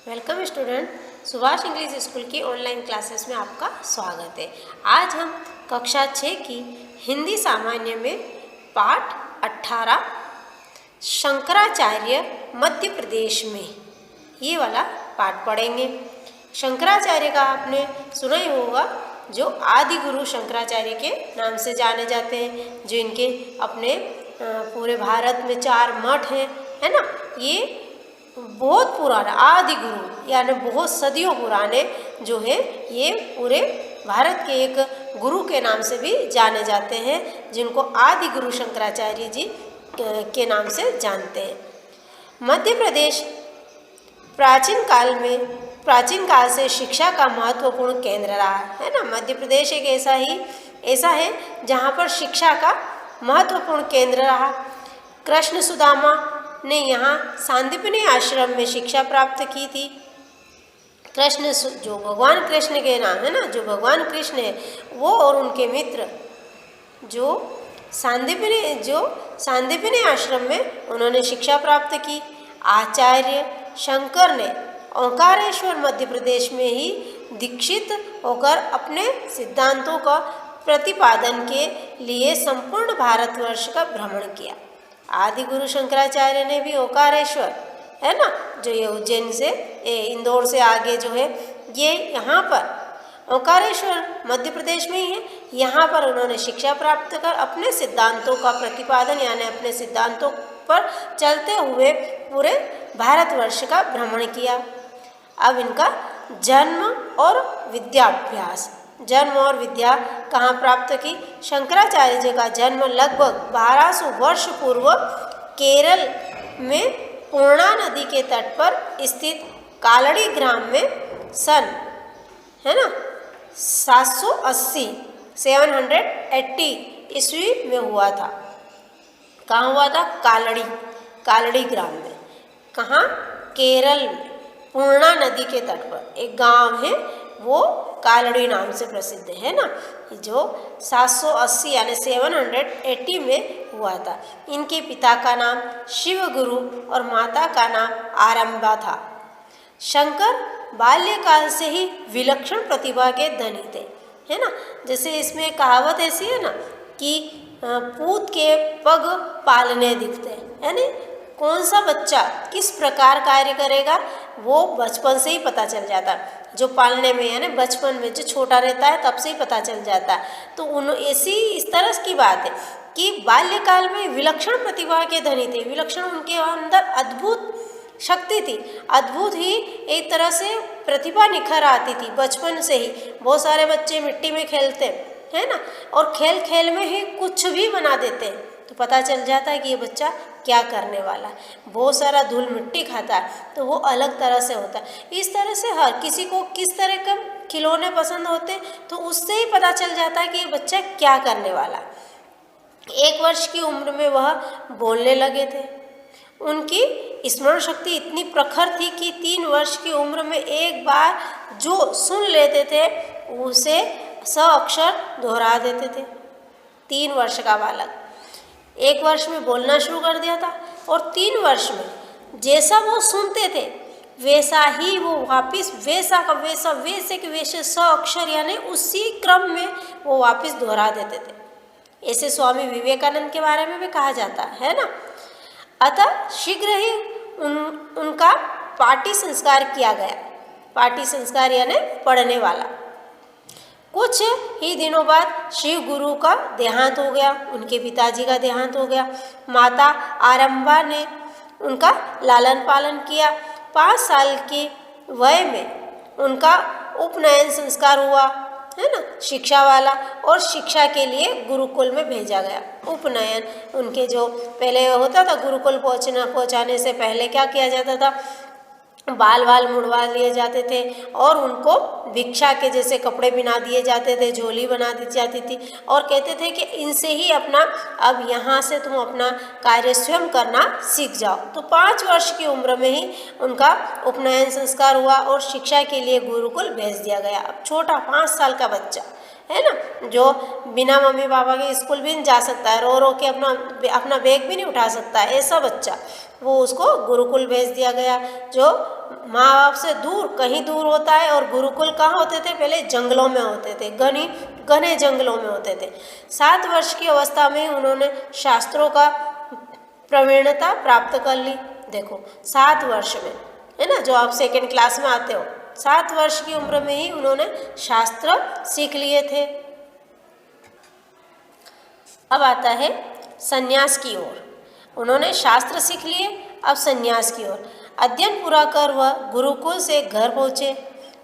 Welcome student, Subhash English school की online classes में आपका स्वागत है। आज हम कक्षा 6 की हिंदी सामान्य में पाठ 18 शंकराचार्य मध्य प्रदेश में ये वाला पाठ पढ़ेंगे। शंकराचार्य का आपने सुना ही होगा, जो आदि गुरु शंकराचार्य के नाम से जाने जाते हैं, जो इनके अपने पूरे भारत में 4 मठ हैं, है ना। ये बहुत पुराना आदि गुरु यानी बहुत सदियों पुराने जो है, ये पूरे भारत के एक गुरु के नाम से भी जाने जाते हैं, जिनको आदि गुरु शंकराचार्य जी के नाम से जानते हैं। मध्य प्रदेश प्राचीन काल से शिक्षा का महत्वपूर्ण केंद्र रहा है ना। मध्य प्रदेश एक ऐसा है जहाँ पर शिक्षा का महत्वपूर्ण केंद्र रहा। कृष्ण सुदामा ने यहाँ सांदीपनि आश्रम में शिक्षा प्राप्त की थी। जो भगवान कृष्ण के नाम है ना, जो भगवान कृष्ण है, वो और उनके मित्र जो सांदीपनि आश्रम में उन्होंने शिक्षा प्राप्त की। आचार्य शंकर ने ओंकारेश्वर मध्य प्रदेश में ही दीक्षित होकर अपने सिद्धांतों का प्रतिपादन के लिए संपूर्ण भारतवर्ष का भ्रमण किया। आदि गुरु शंकराचार्य ने भी ओंकारेश्वर, है ना, जो ये उज्जैन से इंदौर से आगे जो है, ये यहाँ पर ओंकारेश्वर मध्य प्रदेश में ही है। यहाँ पर उन्होंने शिक्षा प्राप्त कर अपने सिद्धांतों का प्रतिपादन यानी अपने सिद्धांतों पर चलते हुए पूरे भारतवर्ष का भ्रमण किया। अब इनका जन्म और विद्या कहाँ प्राप्त की? शंकराचार्य जी का जन्म लगभग 1200 वर्ष पूर्व केरल में पूर्णा नदी के तट पर स्थित कालड़ी ग्राम में सन 780 ईस्वी में हुआ था। कहाँ हुआ था? कालड़ी ग्राम में। कहाँ? केरल में पूर्णा नदी के तट पर एक गांव है, वो कालड़ी नाम से प्रसिद्ध है ना, जो 780 यानी 780 में हुआ था। इनके पिता का नाम शिव गुरु और माता का नाम आरंभा था। शंकर बाल्यकाल से ही विलक्षण प्रतिभा के धनी थे, है ना। जैसे इसमें कहावत ऐसी है ना कि पूत के पग पालने दिखते हैं, यानी कौन सा बच्चा किस प्रकार कार्य करेगा वो बचपन से ही पता चल जाता है। जो पालने में यानी बचपन में जो छोटा रहता है तब से ही पता चल जाता है। तो इस तरह की बात है कि बाल्यकाल में विलक्षण प्रतिभा के धनी थे। विलक्षण, उनके अंदर अद्भुत शक्ति थी, अद्भुत ही एक तरह से प्रतिभा निखर आती थी बचपन से ही। बहुत सारे बच्चे मिट्टी में खेलते हैं ना, और खेल खेल में ही कुछ भी बना देते हैं, तो पता चल जाता है कि ये बच्चा क्या करने वाला है। बहुत सारा धूल मिट्टी खाता है तो वो अलग तरह से होता है। इस तरह से हर किसी को किस तरह के खिलौने पसंद होते हैं, तो उससे ही पता चल जाता है कि ये बच्चा क्या करने वाला। 1 वर्ष की उम्र में वह बोलने लगे थे। उनकी स्मरण शक्ति इतनी प्रखर थी कि 3 वर्ष की उम्र में एक बार जो सुन लेते थे उसे 100 अक्षर दोहरा देते थे। 3 वर्ष का बालक 1 वर्ष में बोलना शुरू कर दिया था, और 3 वर्ष में जैसा वो सुनते थे वैसा ही वो वापस वैसे 100 अक्षर यानी उसी क्रम में वो वापस दोहरा देते थे। ऐसे स्वामी विवेकानंद के बारे में भी कहा जाता है ना। अतः शीघ्र ही उनका पाटी संस्कार किया गया। पाटी संस्कार यानी पढ़ने वाला। कुछ ही दिनों बाद शिव गुरु का देहांत हो गया, उनके पिताजी का देहांत हो गया। माता आरंभा ने उनका लालन पालन किया। 5 साल की वय में उनका उपनयन संस्कार हुआ, है ना, शिक्षा वाला, और शिक्षा के लिए गुरुकुल में भेजा गया। उपनयन उनके जो पहले होता था, गुरुकुल पहुंचाने से पहले क्या किया जाता था, बाल मुड़वा लिए जाते थे और उनको भिक्षा के जैसे कपड़े बना दिए जाते थे, झोली बना दी जाती थी, और कहते थे कि इनसे ही अब यहाँ से तुम अपना कार्य स्वयं करना सीख जाओ। तो 5 वर्ष की उम्र में ही उनका उपनयन संस्कार हुआ और शिक्षा के लिए गुरुकुल भेज दिया गया। अब छोटा 5 साल का बच्चा, है ना, जो बिना मम्मी पापा के स्कूल भी नहीं जा सकता है, रो रो के अपना बैग भी नहीं उठा सकता है, ऐसा बच्चा, वो उसको गुरुकुल भेज दिया गया, जो माँ बाप से दूर, कहीं दूर होता है। और गुरुकुल कहाँ होते थे? पहले जंगलों में होते थे, घने जंगलों में होते थे। 7 वर्ष की अवस्था में उन्होंने शास्त्रों का प्रवीणता प्राप्त कर ली। देखो 7 वर्ष में, है ना, जो आप 2nd क्लास में आते हो, 7 वर्ष की उम्र में ही उन्होंने शास्त्र सीख लिए थे। अब आता है संन्यास की ओर। उन्होंने शास्त्र सीख लिए, अब संन्यास की ओर। अध्ययन पूरा कर वह गुरुकुल से घर पहुँचे।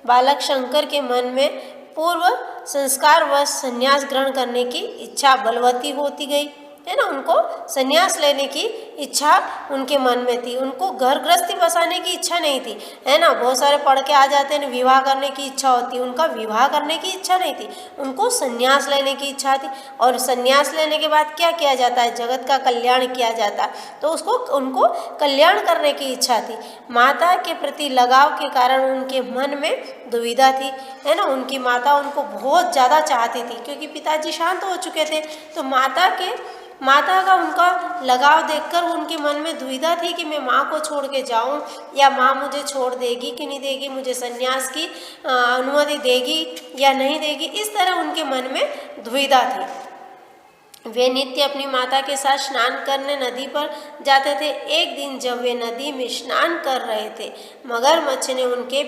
बालक शंकर के मन में पूर्व संस्कार व संन्यास ग्रहण करने की इच्छा बलवती होती गई, है ना, उनको संन्यास लेने की इच्छा उनके मन में थी। उनको घर गृहस्थी बसाने की इच्छा नहीं थी, है ना, बहुत सारे पढ़ के आ जाते हैं, विवाह करने की इच्छा होती है, उनका विवाह करने की इच्छा नहीं थी, उनको संन्यास लेने की इच्छा थी। और संन्यास लेने के बाद क्या किया जाता है? जगत का कल्याण किया जाता है, तो उनको कल्याण करने की इच्छा थी। माता के प्रति लगाव के कारण उनके मन में दुविधा थी, है ना, उनकी माता उनको बहुत ज़्यादा चाहती थी, क्योंकि पिताजी शांत हो चुके थे, तो माता का उनका लगाव देखकर उनके मन में दुविधा थी कि मैं माँ को छोड़ के जाऊँ या माँ मुझे छोड़ देगी कि नहीं देगी, मुझे संन्यास की अनुमति देगी या नहीं देगी, इस तरह उनके मन में दुविधा थी। वे नित्य अपनी माता के साथ स्नान करने नदी पर जाते थे। एक दिन जब वे नदी में स्नान कर रहे थे, मगरमच्छ ने उनके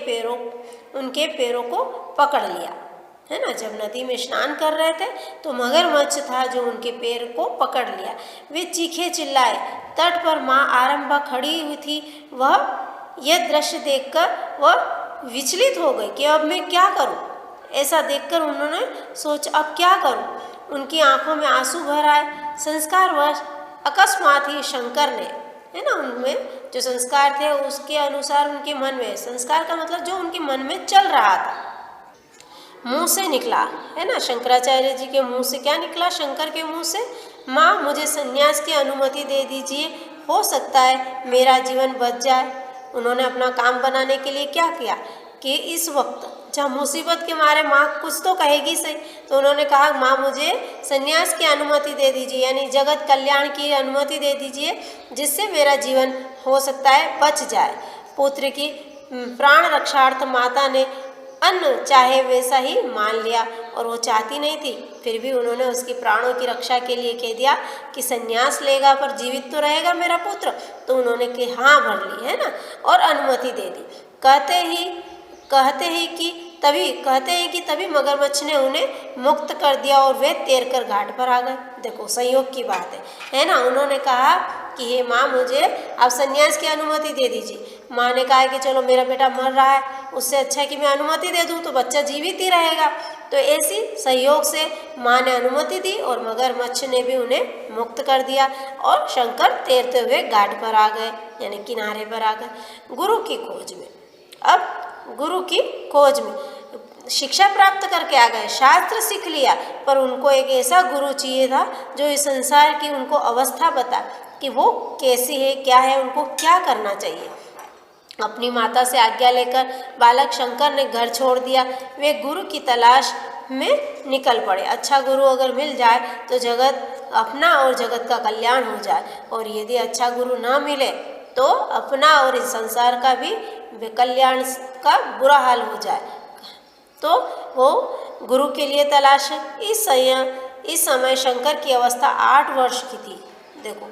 पैरों को पकड़ लिया, है ना। जब नदी में स्नान कर रहे थे तो मगरमच्छ था जो उनके पैर को पकड़ लिया। वे चीखे चिल्लाए। तट पर माँ आरंभा खड़ी हुई थी। वह यह दृश्य देखकर वह विचलित हो गई कि अब मैं क्या करूं। ऐसा देखकर उन्होंने सोचा अब क्या करूं। उनकी आंखों में आंसू भर आए। संस्कारवश अकस्मात ही शंकर ने, है ना, उनमें जो संस्कार थे उसके अनुसार उनके मन में, संस्कार का मतलब जो उनके मन में चल रहा था, मुंह से निकला, है ना, शंकराचार्य जी के मुंह से क्या निकला? शंकर के मुंह से, माँ मुझे संन्यास की अनुमति दे दीजिए, हो सकता है मेरा जीवन बच जाए। उन्होंने अपना काम बनाने के लिए क्या किया कि इस वक्त जब मुसीबत के मारे माँ कुछ तो कहेगी सही, तो उन्होंने कहा माँ मुझे संन्यास की अनुमति दे दीजिए, यानी जगत कल्याण की अनुमति दे दीजिए, जिससे मेरा जीवन हो सकता है बच जाए। पुत्र की प्राण रक्षार्थ माता ने अन्न चाहे वैसा ही मान लिया, और वो चाहती नहीं थी, फिर भी उन्होंने उसकी प्राणों की रक्षा के लिए कह दिया कि संन्यास लेगा पर जीवित तो रहेगा मेरा पुत्र। तो उन्होंने कि हाँ भर ली, है ना, और अनुमति दे दी। कहते हैं कि तभी मगरमच्छ ने उन्हें मुक्त कर दिया और वे तैरकर घाट पर आ गए। देखो संयोग की बात है ना। उन्होंने कहा कि हे माँ मुझे आप संन्यास की अनुमति दे दीजिए। माँ ने कहा कि चलो मेरा बेटा मर रहा है, उससे अच्छा है कि मैं अनुमति दे दूँ तो बच्चा जीवित ही रहेगा। तो ऐसी सहयोग से माँ ने अनुमति दी और मगरमच्छ ने भी उन्हें मुक्त कर दिया और शंकर तैरते हुए घाट पर आ गए, यानी किनारे पर आ गए। गुरु की खोज में, अब गुरु की खोज में शिक्षा प्राप्त करके आ गए, शास्त्र सीख लिया, पर उनको एक ऐसा गुरु चाहिए था जो इस संसार की उनको अवस्था बता कि वो कैसी है, क्या है, उनको क्या करना चाहिए। अपनी माता से आज्ञा लेकर बालक शंकर ने घर छोड़ दिया। वे गुरु की तलाश में निकल पड़े। अच्छा गुरु अगर मिल जाए तो जगत अपना और जगत का कल्याण हो जाए, और यदि अच्छा गुरु ना मिले तो अपना और इस संसार का भी कल्याण का बुरा हाल हो जाए। तो वो गुरु के लिए तलाश है। इस समय शंकर की अवस्था 8 वर्ष की थी। देखो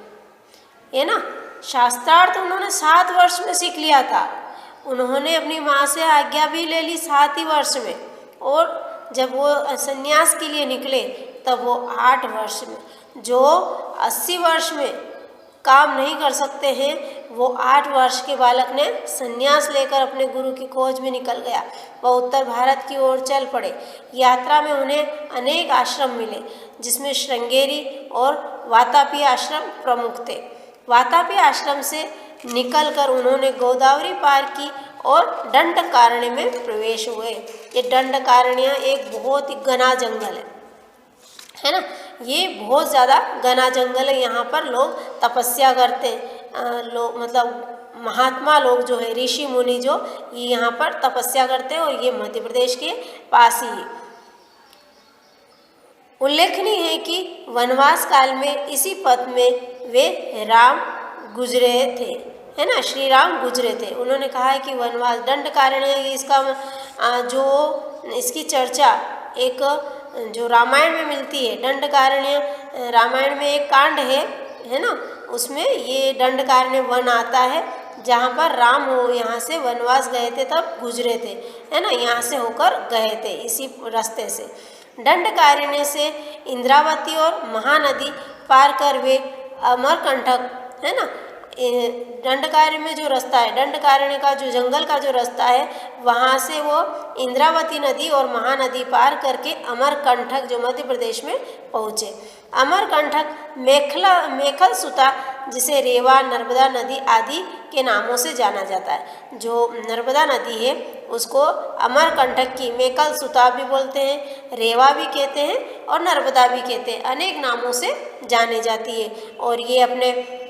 ये ना, शास्त्रार्थ उन्होंने 7 वर्ष में सीख लिया था। उन्होंने अपनी माँ से आज्ञा भी ले ली 7 ही वर्ष में, और जब वो संन्यास के लिए निकले तब वो 8 वर्ष में। जो 80 वर्ष में काम नहीं कर सकते हैं, वो 8 वर्ष के बालक ने संन्यास लेकर अपने गुरु की खोज में निकल गया। वह उत्तर भारत की ओर चल पड़े। यात्रा में उन्हें अनेक आश्रम मिले, जिसमें श्रृंगेरी और वातापी आश्रम प्रमुख थे। वातापी आश्रम से निकलकर उन्होंने गोदावरी पार की और दंडकारण्य में प्रवेश हुए। ये दंडकारण्य एक बहुत ही घना जंगल है ना, ये बहुत ज़्यादा घना जंगल है। यहाँ पर लोग तपस्या करते हैं, लोग मतलब महात्मा लोग जो है, ऋषि मुनि जो ये यहाँ पर तपस्या करते हैं, और ये मध्य प्रदेश के पास ही है। उल्लेखनीय है कि वनवास काल में इसी पथ में वे राम गुजरे थे, है ना, श्री राम गुजरे थे। उन्होंने कहा है कि वनवास दंडकारण्य, इसका जो इसकी चर्चा एक जो रामायण में मिलती है, दंडकारण्य रामायण में एक कांड है ना, उसमें ये दंडकारण्य वन आता है जहाँ पर राम हो यहाँ से वनवास गए थे, तब गुजरे थे, है ना, यहाँ से होकर गए थे इसी रास्ते से। दंडकारण्य से इंद्रावती और महानदी पार कर वे अमरकंटक, है ना, दंडकारण्य में जो रास्ता है, दंडकारण्य का जो जंगल का जो रास्ता है, वहाँ से वो इंद्रावती नदी और महानदी पार करके अमरकंटक जो मध्य प्रदेश में पहुँचे। अमरकंटक मेखल सुता, जिसे रेवा, नर्मदा नदी आदि के नामों से जाना जाता है। जो नर्मदा नदी है उसको अमरकंटक की मेखल सुता भी बोलते हैं, रेवा भी कहते हैं और नर्मदा भी कहते हैं, अनेक नामों से जानी जाती है। और ये अपने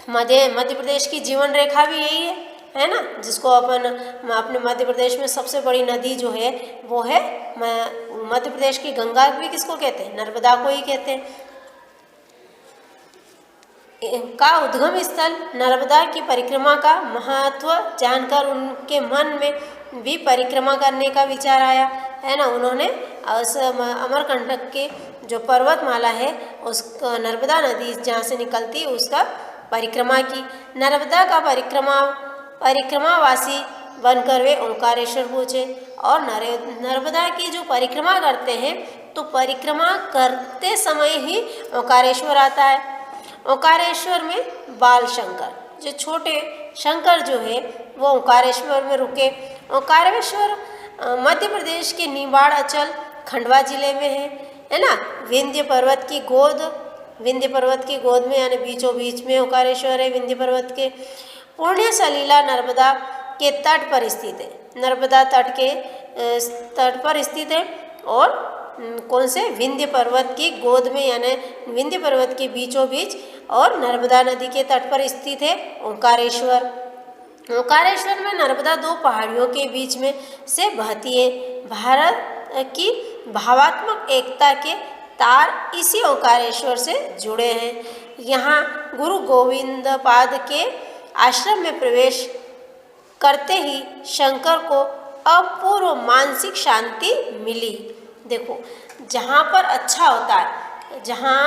मध्य प्रदेश की जीवन रेखा भी यही है ना, जिसको अपने मध्य प्रदेश में सबसे बड़ी नदी जो है वो है मध्य प्रदेश की गंगा भी किसको कहते हैं, नर्मदा को ही कहते हैं। का उद्गम स्थल नर्मदा की परिक्रमा का महत्व जानकर उनके मन में भी परिक्रमा करने का विचार आया, है ना। उन्होंने अमरकंटक के जो पर्वतमाला है उस नर्मदा नदी जहाँ से निकलती है उसका परिक्रमा की। नर्मदा का परिक्रमावासी बनकर वे ओंकारेश्वर पहुँचे। और नर्मदा की जो परिक्रमा करते हैं तो परिक्रमा करते समय ही ओंकारेश्वर आता है। ओंकारेश्वर में बाल शंकर, जो छोटे शंकर जो है वो ओंकारेश्वर में रुके। ओंकारेश्वर मध्य प्रदेश के निवाड़ अंचल खंडवा जिले में है ना। विंध्य पर्वत की गोद में यानी बीचों बीच में ओंकारेश्वर है। विंध्य पर्वत के पुण्य सलीला नर्मदा के तट पर स्थित है। नर्मदा तट के तट पर स्थित है और कौन से, विंध्य पर्वत की गोद में यानी विंध्य पर्वत के बीचों बीच और नर्मदा नदी के तट पर स्थित है ओंकारेश्वर। ओंकारेश्वर में नर्मदा दो पहाड़ियों के बीच में से बहती है। भारत की भावात्मक एकता के तार इसी ओंकारेश्वर से जुड़े हैं। यहाँ गुरु गोविंद पाद के आश्रम में प्रवेश करते ही शंकर को अपूर्व मानसिक शांति मिली। देखो, जहाँ पर अच्छा होता है, जहाँ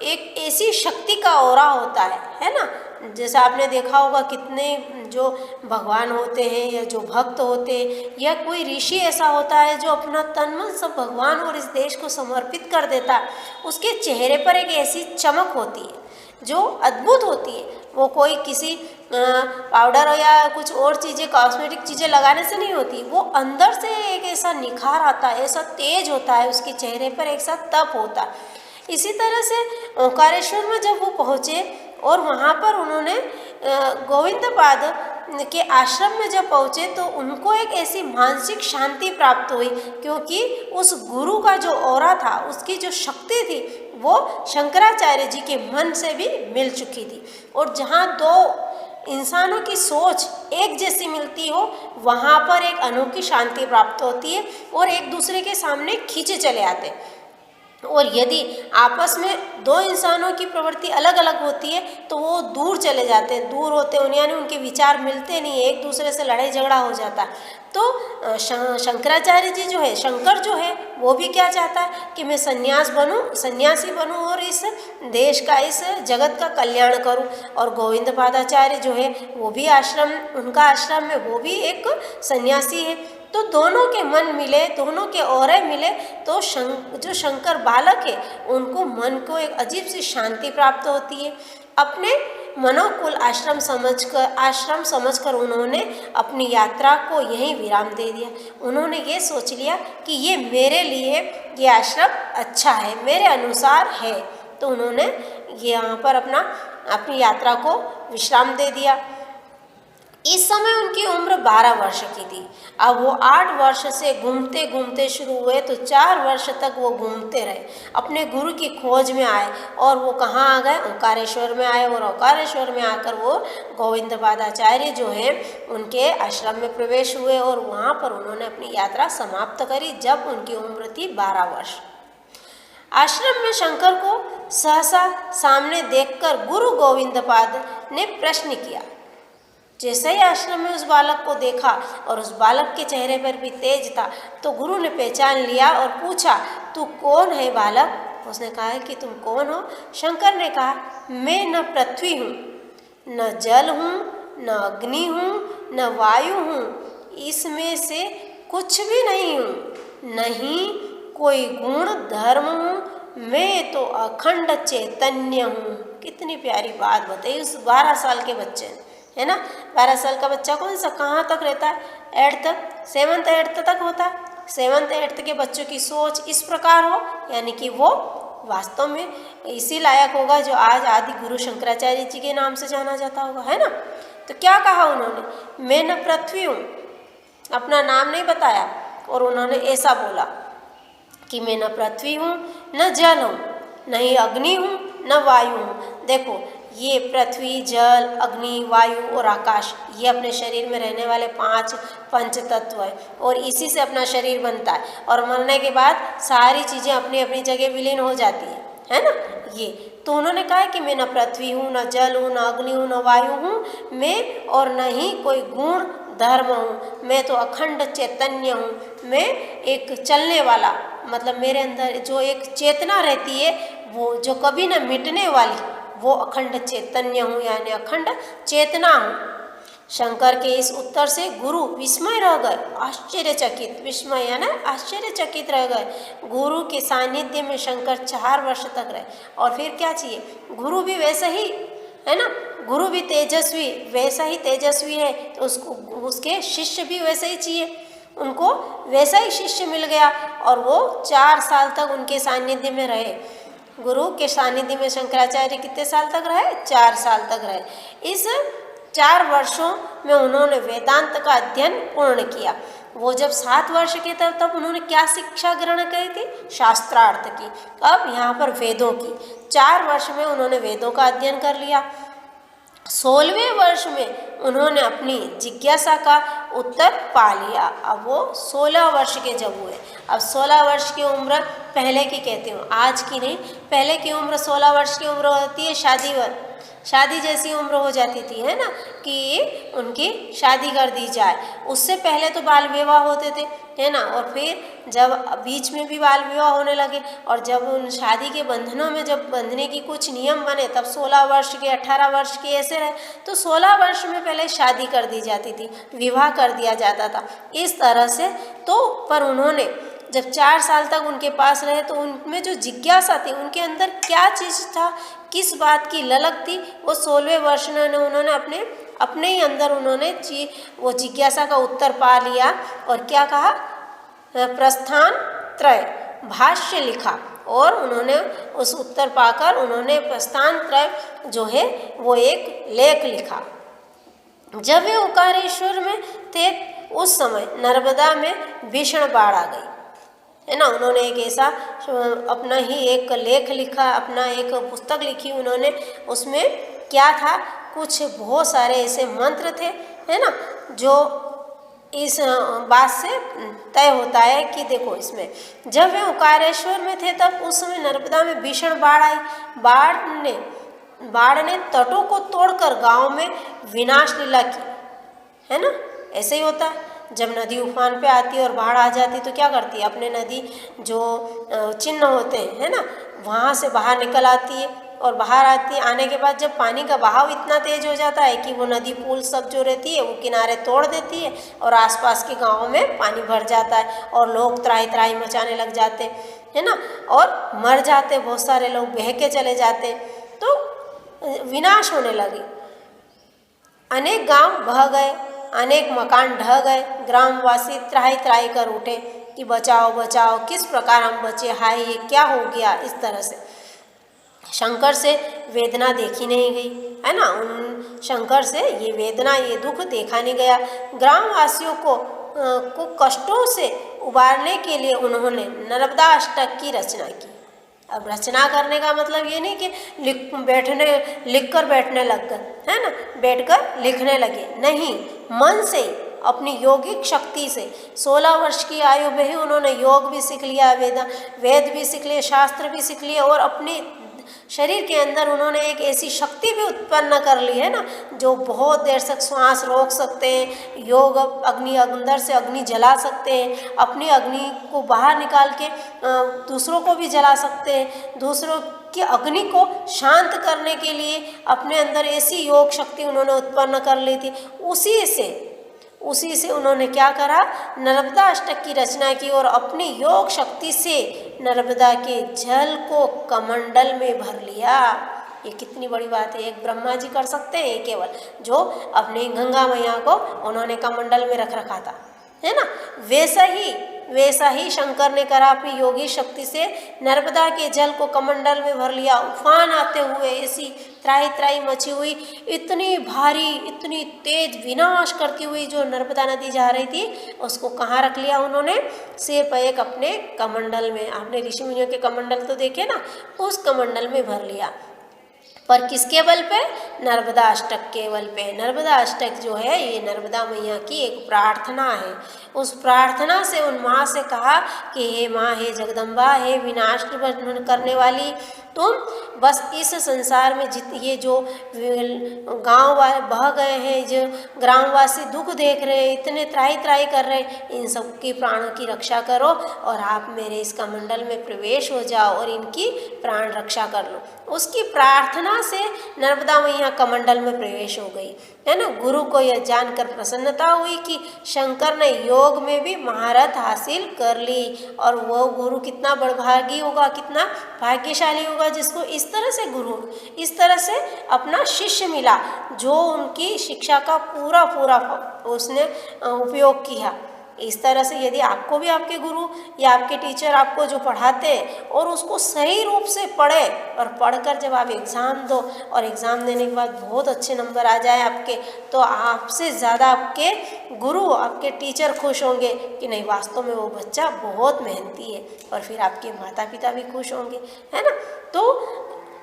एक ऐसी शक्ति का ओरा होता है ना, जैसा आपने देखा होगा कितने जो भगवान होते हैं या जो भक्त होते हैं या कोई ऋषि ऐसा होता है जो अपना तन मन सब भगवान और इस देश को समर्पित कर देता है, उसके चेहरे पर एक ऐसी चमक होती है जो अद्भुत होती है। वो कोई किसी पाउडर या कुछ और चीज़ें, कॉस्मेटिक चीज़ें लगाने से नहीं होती, वो अंदर से एक ऐसा निखार आता है, ऐसा तेज होता है उसके चेहरे पर, एक सा तप होता है। इसी तरह से ओंकारेश्वर में जब वो पहुँचे और वहाँ पर उन्होंने गोविंद पाद के आश्रम में जब पहुँचे तो उनको एक ऐसी मानसिक शांति प्राप्त हुई, क्योंकि उस गुरु का जो ओरा था, उसकी जो शक्ति थी, वो शंकराचार्य जी के मन से भी मिल चुकी थी। और जहाँ दो इंसानों की सोच एक जैसी मिलती हो, वहाँ पर एक अनोखी शांति प्राप्त होती है और एक दूसरे के सामने खींचे चले आते। और यदि आपस में दो इंसानों की प्रवृत्ति अलग अलग होती है तो वो दूर चले जाते हैं, दूर होते हैं, यानी उनके विचार मिलते नहीं, एक दूसरे से लड़ाई झगड़ा हो जाता है। तो शंकराचार्य जी जो है, शंकर जो है, वो भी क्या चाहता है कि मैं सन्यासी बनूं और इस देश का, इस जगत का कल्याण करूं। और गोविंद पादाचार्य जो है वो भी उनका आश्रम में वो भी एक सन्यासी है। तो दोनों के मन मिले, दोनों के ओरे मिले तो जो शंकर बालक है उनको मन को एक अजीब सी शांति प्राप्त होती है। अपने मनोकुल आश्रम समझकर उन्होंने अपनी यात्रा को यहीं विराम दे दिया। उन्होंने ये सोच लिया कि ये मेरे लिए ये आश्रम अच्छा है, मेरे अनुसार है, तो उन्होंने यहाँ पर अपनी यात्रा को विश्राम दे दिया। इस समय उनकी उम्र 12 वर्ष की थी। अब वो 8 वर्ष से घूमते घूमते शुरू हुए तो 4 वर्ष तक वो घूमते रहे, अपने गुरु की खोज में आए। और वो कहाँ आ गए, ओंकारेश्वर में आए। और ओंकारेश्वर में आकर वो गोविंद पादाचार्य जो है उनके आश्रम में प्रवेश हुए और वहाँ पर उन्होंने अपनी यात्रा समाप्त करी जब उनकी उम्र थी 12 वर्ष। आश्रम में शंकर को सहसा सामने देखकर गुरु गोविंदपाद ने प्रश्न किया। जैसे ही आश्रम में उस बालक को देखा और उस बालक के चेहरे पर भी तेज था, तो गुरु ने पहचान लिया और पूछा, तू कौन है बालक? उसने कहा है कि तुम कौन हो? शंकर ने कहा, मैं न पृथ्वी हूँ, न जल हूँ, न अग्नि हूँ, न वायु हूँ, इसमें से कुछ भी नहीं हूँ, नहीं कोई गुण धर्म हूँ, मैं तो अखंड चैतन्य हूँ। कितनी प्यारी बात बताई उस 12 साल के बच्चे ने, है ना। 12 साल का बच्चा कौन सा कहाँ तक रहता है? 8th 7th 8th तक होता है। 7th 8th के बच्चों की सोच इस प्रकार हो, यानी कि वो वास्तव में इसी लायक होगा जो आज आदि गुरु शंकराचार्य जी के नाम से जाना जाता होगा, है ना। तो क्या कहा उन्होंने? मैं न पृथ्वी हूँ, अपना नाम नहीं बताया, और उन्होंने ऐसा बोला कि मैं न पृथ्वी हूँ, न जल हूँ, न ही अग्नि हूँ, न वायु हूँ। देखो, ये पृथ्वी, जल, अग्नि, वायु और आकाश, ये अपने शरीर में रहने वाले 5 पंच तत्व है, और इसी से अपना शरीर बनता है, और मरने के बाद सारी चीज़ें अपनी अपनी जगह विलीन हो जाती है ना। ये तो उन्होंने कहा है कि मैं न पृथ्वी हूँ, न जल हूँ, न अग्नि हूँ, न वायु हूँ, मैं और न ही कोई गुण धर्म हूँ, मैं तो अखंड चैतन्य हूँ। मैं एक चलने वाला, मतलब मेरे अंदर जो एक चेतना रहती है, वो जो कभी न मिटने वाली, वो अखंड चैतन्य हूँ, यानी अखंड चेतना हूँ। शंकर के इस उत्तर से गुरु विस्मय रह गए, आश्चर्यचकित, विस्मय यानी आश्चर्यचकित रह गए। गुरु के सानिध्य में शंकर 4 वर्ष तक रहे, और फिर क्या चाहिए? गुरु भी वैसा ही, है ना, गुरु भी तेजस्वी, वैसा ही तेजस्वी है, तो उसको उसके शिष्य भी वैसे ही चाहिए। उनको वैसा ही शिष्य मिल गया, और वो 4 साल तक उनके सानिध्य में रहे। गुरु के सानिध्य में शंकराचार्य कितने साल तक रहे? 4 साल तक रहे। इस 4 वर्षों में उन्होंने वेदांत का अध्ययन पूर्ण किया। वो जब 7 वर्ष के थे तब उन्होंने क्या शिक्षा ग्रहण करी थी? शास्त्रार्थ की। अब यहाँ पर वेदों की। 4 वर्ष में उन्होंने वेदों का अध्ययन कर लिया। 16वें वर्ष में उन्होंने अपनी जिज्ञासा का उत्तर पा लिया। अब वो 16 वर्ष के जब हुए, अब 16 वर्ष की उम्र पहले की कहती हूँ, आज की नहीं, पहले की उम्र 16 वर्ष की उम्र होती है, शादी जैसी उम्र हो जाती थी, है ना, कि उनकी शादी कर दी जाए। उससे पहले तो बाल विवाह होते थे, है ना, और फिर जब बीच में भी बाल विवाह होने लगे, और जब उन शादी के बंधनों में जब बंधने की कुछ नियम बने, तब 16 वर्ष के 18 वर्ष के ऐसे रहे, तो 16 वर्ष में पहले शादी कर दी जाती थी, विवाह कर दिया जाता था इस तरह से। तो पर उन्होंने जब 4 साल तक उनके पास रहे, तो उनमें जो जिज्ञासा थी, उनके अंदर क्या चीज़ था, किस बात की ललक थी, वो 16वें वर्ष में उन्होंने अपने ही अंदर उन्होंने वो जिज्ञासा का उत्तर पा लिया। और क्या कहा? प्रस्थान त्रय भाष्य लिखा, और उन्होंने उस उत्तर पाकर उन्होंने प्रस्थान त्रय जो है वो एक लेख लिखा। जब वे ओंकारेश्वर में थे, उस समय नर्मदा में भीषण बाढ़ आ गई, है ना। उन्होंने एक ऐसा अपना ही एक लेख लिखा, अपना एक पुस्तक लिखी उन्होंने। उसमें क्या था? कुछ बहुत सारे ऐसे मंत्र थे, है ना, जो इस बात से तय होता है कि देखो, इसमें जब वे ओंकारेश्वर में थे, तब उस समय नर्मदा में भीषण बाढ़ आई। बाढ़ ने तटों को तोड़कर गांव में विनाश लीला की, है ना। ऐसे ही होता है, जब नदी उफान पे आती है और बाढ़ आ जाती है, तो क्या करती है? अपने नदी जो चिन्ह होते हैं, है ना, वहाँ से बाहर निकल आती है, और बाहर आने के बाद जब पानी का बहाव इतना तेज हो जाता है कि वो नदी पुल सब जो रहती है वो किनारे तोड़ देती है, और आसपास के गाँवों में पानी भर जाता है, और लोग त्राही त्राही मचाने लग जाते, है ना, और मर जाते, बहुत सारे लोग बह के चले जाते, तो विनाश होने लगी। अनेक गांव बह गए, अनेक मकान ढह गए। ग्रामवासी त्राही त्राही कर उठे कि बचाओ बचाओ, किस प्रकार हम बचे, हाय ये क्या हो गया। इस तरह से शंकर से वेदना देखी नहीं गई, है ना, उन शंकर से ये वेदना, ये दुख देखा नहीं गया। ग्रामवासियों को कष्टों से उबारने के लिए उन्होंने नर्मदा अष्टक की रचना की। अब रचना करने का मतलब ये नहीं कि लिख कर बैठने लग गए, है ना, बैठकर लिखने लगे, नहीं, मन से अपनी योगिक शक्ति से 16 वर्ष की आयु में ही उन्होंने योग भी सीख लिया, वेद भी सीख लिए, शास्त्र भी सीख लिए और अपनी शरीर के अंदर उन्होंने एक ऐसी शक्ति भी उत्पन्न कर ली है ना, जो बहुत देर तक श्वास रोक सकते हैं, योग अग्नि अंदर से अग्नि जला सकते हैं, अपनी अग्नि को बाहर निकाल के दूसरों को भी जला सकते हैं, दूसरों की अग्नि को शांत करने के लिए अपने अंदर ऐसी योग शक्ति उन्होंने उत्पन्न कर ली थी। उसी से उन्होंने क्या करा, नर्मदा अष्टक की रचना की और अपनी योग शक्ति से नर्मदा के जल को कमंडल में भर लिया। ये कितनी बड़ी बात है, एक ब्रह्मा जी कर सकते हैं ये केवल, जो अपनी गंगा मैया को उन्होंने कमंडल में रख रखा था, है ना। वैसा ही शंकर ने करा, अपनी योगी शक्ति से नर्मदा के जल को कमंडल में भर लिया। उफान आते हुए ऐसी त्राही त्राही मची हुई, इतनी भारी, इतनी तेज विनाश करती हुई जो नर्मदा नदी जा रही थी, उसको कहाँ रख लिया उन्होंने, सिर पर एक अपने कमंडल में। आपने ऋषि मुनियों के कमंडल तो देखे ना, उस कमंडल में भर लिया। पर किसके बल पे, नर्मदा अष्टक के बल पे। नर्मदा अष्टक जो है ये नर्मदा मैया की एक प्रार्थना है। उस प्रार्थना से उन माँ से कहा कि हे माँ, हे जगदम्बा, हे विनाश करने वाली, तुम बस इस संसार में ये जो गांव वाले बह गए हैं, जो ग्रामवासी दुख देख रहे हैं, इतने त्राही त्राही कर रहे हैं, इन सबकी प्राणों की रक्षा करो और आप मेरे इस कमंडल में प्रवेश हो जाओ और इनकी प्राण रक्षा कर लो। उसकी प्रार्थना से नर्मदा मैया कमंडल में प्रवेश हो गई, है ना। गुरु को यह जानकर प्रसन्नता हुई कि शंकर ने योग में भी महारत हासिल कर ली, और वो गुरु कितना बड़भागी होगा, कितना भाग्यशाली होगा जिसको इस तरह से अपना शिष्य मिला, जो उनकी शिक्षा का पूरा उसने उपयोग किया। इस तरह से यदि आपको भी आपके गुरु या आपके टीचर आपको जो पढ़ाते हैं और उसको सही रूप से पढ़े और पढ़कर जब आप एग्ज़ाम दो और एग्ज़ाम देने के बाद बहुत अच्छे नंबर आ जाए आपके, तो आपसे ज़्यादा आपके गुरु, आपके टीचर खुश होंगे कि नहीं, वास्तव में वो बच्चा बहुत मेहनती है, और फिर आपके माता पिता भी खुश होंगे, है ना। तो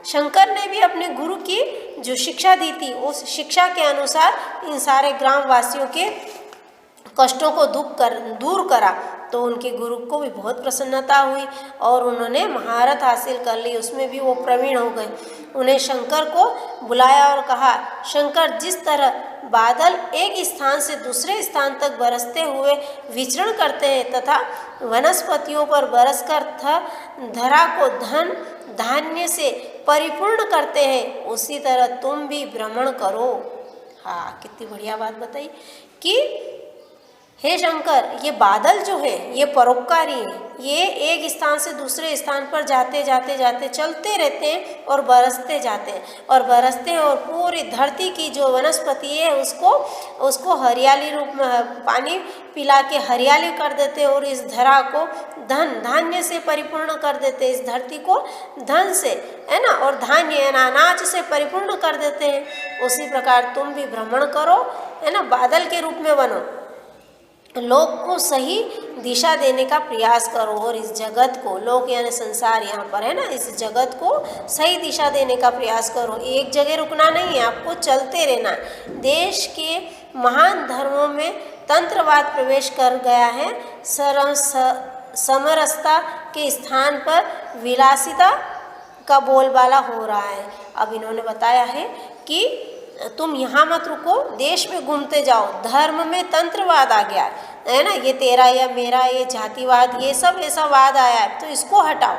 शंकर ने भी अपने गुरु की जो शिक्षा दी थी, उस शिक्षा के अनुसार इन सारे ग्रामवासियों के कष्टों को दूर करा। तो उनके गुरु को भी बहुत प्रसन्नता हुई और उन्होंने महारत हासिल कर ली, उसमें भी वो प्रवीण हो गए। उन्हें शंकर को बुलाया और कहा, शंकर, जिस तरह बादल एक स्थान से दूसरे स्थान तक बरसते हुए विचरण करते हैं तथा वनस्पतियों पर बरसकर धरा को धन धान्य से परिपूर्ण करते हैं, उसी तरह तुम भी भ्रमण करो। हाँ, कितनी बढ़िया बात बताई कि हे शंकर, ये बादल जो है ये परोपकारी है, ये एक स्थान से दूसरे स्थान पर जाते जाते चलते रहते हैं और बरसते जाते हैं और पूरी धरती की जो वनस्पति है उसको हरियाली रूप में पानी पिला के हरियाली कर देते हैं और इस धरा को धान्य से परिपूर्ण कर देते हैं, इस धरती को धन से, है ना, और धान्य अनाज से परिपूर्ण कर देते हैं। उसी प्रकार तुम भी भ्रमण करो, है ना, बादल के रूप में बनो, लोक को सही दिशा देने का प्रयास करो और इस जगत को, लोक यानी संसार यहाँ पर है ना, इस जगत को सही दिशा देने का प्रयास करो। एक जगह रुकना नहीं है, आपको चलते रहना। देश के महान धर्मों में तंत्रवाद प्रवेश कर गया है। समरसता के स्थान पर विलासिता का बोलबाला हो रहा है। अब इन्होंने बताया है कि तुम यहाँ मत रुको, देश में घूमते जाओ। धर्म में तंत्रवाद आ गया है ना, ये तेरा या मेरा, ये जातिवाद, ये सब ऐसा वाद आया है, तो इसको हटाओ।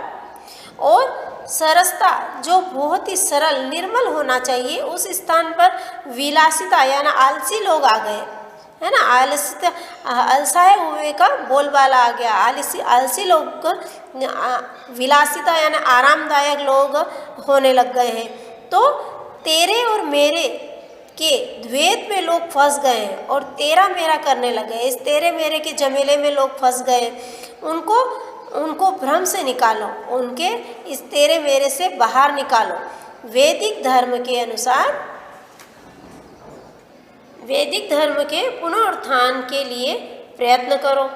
और सरसता, जो बहुत ही सरल निर्मल होना चाहिए, उस स्थान पर विलासिता यानी आलसी लोग आ गए, है ना। अलसाए हुए का बोलबाला आ गया। आलसी लोग विलासिता यानी आरामदायक लोग होने लग गए हैं। तो तेरे और मेरे के द्वैत में लोग फंस गए हैं और तेरा मेरा करने लगे। इस तेरे मेरे के झमेले में लोग फंस गए। उनको भ्रम से निकालो, उनके इस तेरे मेरे से बाहर निकालो। वैदिक धर्म के अनुसार, वैदिक धर्म के पुनरुत्थान के लिए प्रयत्न करो।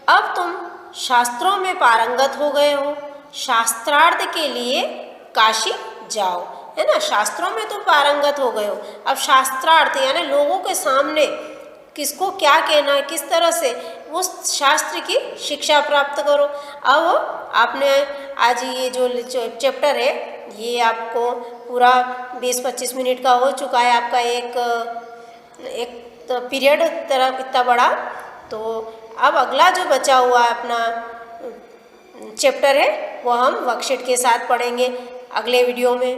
अब तुम शास्त्रों में पारंगत हो गए हो, शास्त्रार्थ के लिए काशी जाओ, है ना। शास्त्रों में तुम पारंगत हो गए हो, अब शास्त्रार्थ यानी लोगों के सामने किसको क्या कहना है, किस तरह से उस शास्त्र की शिक्षा प्राप्त करो। अब आपने आज ये जो चैप्टर है ये आपको पूरा 20-25 मिनट का हो चुका है, आपका एक तो पीरियड तरह इतना बड़ा। तो अब अगला जो बचा हुआ अपना चैप्टर है वो हम वर्कशीट के साथ पढ़ेंगे अगले वीडियो में।